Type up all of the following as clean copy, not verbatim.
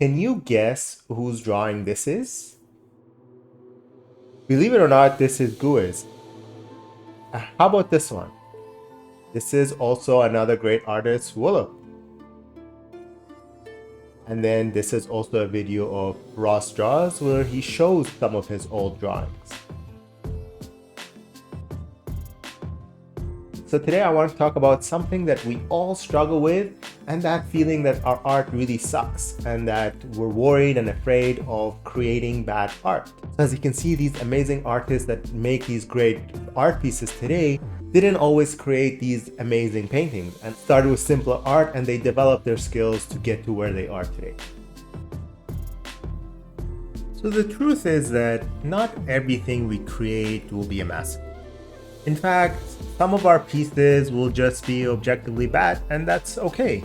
Can you guess whose drawing this is? Believe it or not, this is Gui's. How about this one? This is also another great artist, Wolof. And then this is also a video of Ross Draws where he shows some of his old drawings. So today I want to talk about something that we all struggle with, and that feeling that our art really sucks and that we're worried and afraid of creating bad art. So as you can see, these amazing artists that make these great art pieces today didn't always create these amazing paintings and started with simpler art, and they developed their skills to get to where they are today. So the truth is that not everything we create will be a masterpiece. In fact, some of our pieces will just be objectively bad, and that's okay.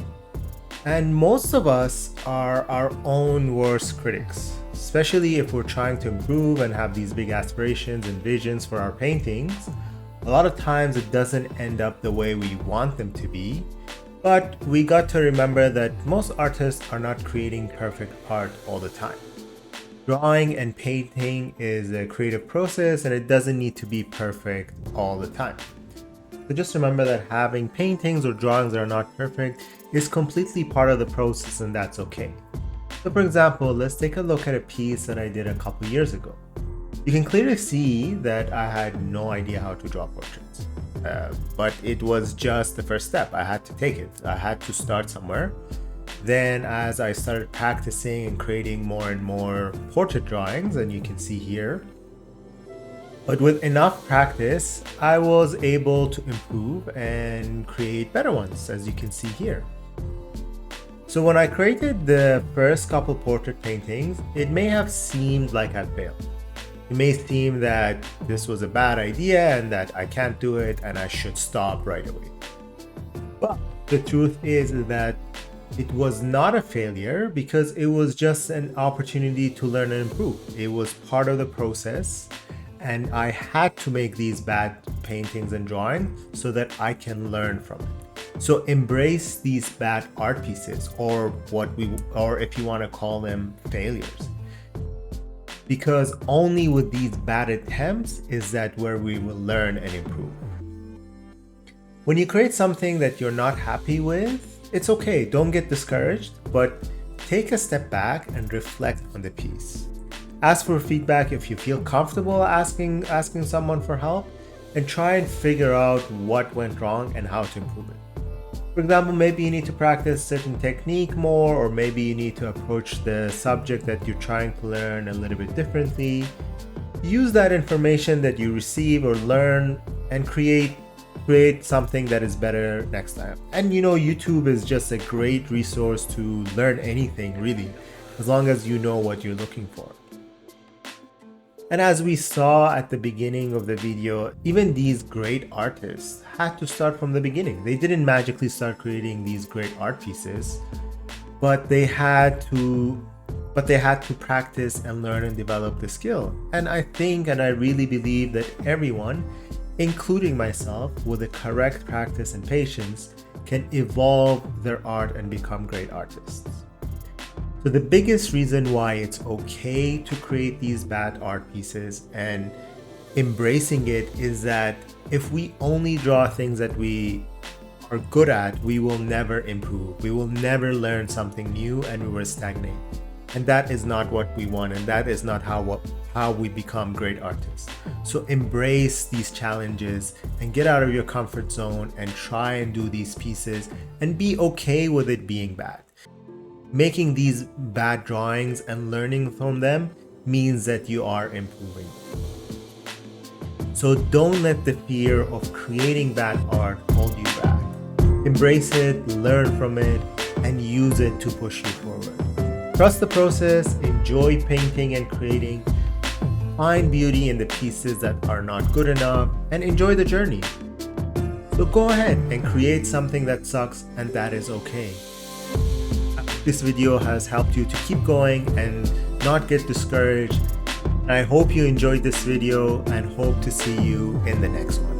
And most of us are our own worst critics, especially if we're trying to improve and have these big aspirations and visions for our paintings. A lot of times it doesn't end up the way we want them to be, but we got to remember that most artists are not creating perfect art all the time. Drawing and painting is a creative process, and it doesn't need to be perfect all the time. So just remember that having paintings or drawings that are not perfect is completely part of the process, and that's okay. So for example, let's take a look at a piece that I did a couple years ago. You can clearly see that I had no idea how to draw portraits, but it was just the first step. I had to take it. I had to start somewhere. Then as I started practicing and creating more and more portrait drawings, and you can see here, but with enough practice, I was able to improve and create better ones, as you can see here. So when I created the first couple portrait paintings, it may have seemed like I failed. It may seem that this was a bad idea and that I can't do it and I should stop right away. But the truth is that it was not a failure, because it was just an opportunity to learn and improve. It was part of the process, and I had to make these bad paintings and drawings so that I can learn from it. So embrace these bad art pieces, or if you want to call them failures, because only with these bad attempts is that where we will learn and improve. When you create something that you're not happy with, it's okay, don't get discouraged, but take a step back and reflect on the piece. Ask for feedback if you feel comfortable asking someone for help, and try and figure out what went wrong and how to improve it. For example, maybe you need to practice certain technique more, or maybe you need to approach the subject that you're trying to learn a little bit differently. Use that information that you receive or learn and create something that is better next time. And YouTube is just a great resource to learn anything, really, as long as you know what you're looking for. And as we saw at the beginning of the video, even these great artists had to start from the beginning. They didn't magically start creating these great art pieces, but they had to practice and learn and develop the skill. And I think, and I really believe that everyone, including myself, with the correct practice and patience, can evolve their art and become great artists. So the biggest reason why it's okay to create these bad art pieces and embracing it is that if we only draw things that we are good at, we will never improve. We will never learn something new, and we will stagnate. And that is not what we want, and that is not how we become great artists. So embrace these challenges and get out of your comfort zone and try and do these pieces and be okay with it being bad. Making these bad drawings and learning from them means that you are improving. So don't let the fear of creating bad art hold you back. Embrace it, learn from it, and use it to push you forward. Trust the process, enjoy painting and creating, find beauty in the pieces that are not good enough, and enjoy the journey. So go ahead and create something that sucks, and that is okay. This video has helped you to keep going and not get discouraged. I hope you enjoyed this video and hope to see you in the next one.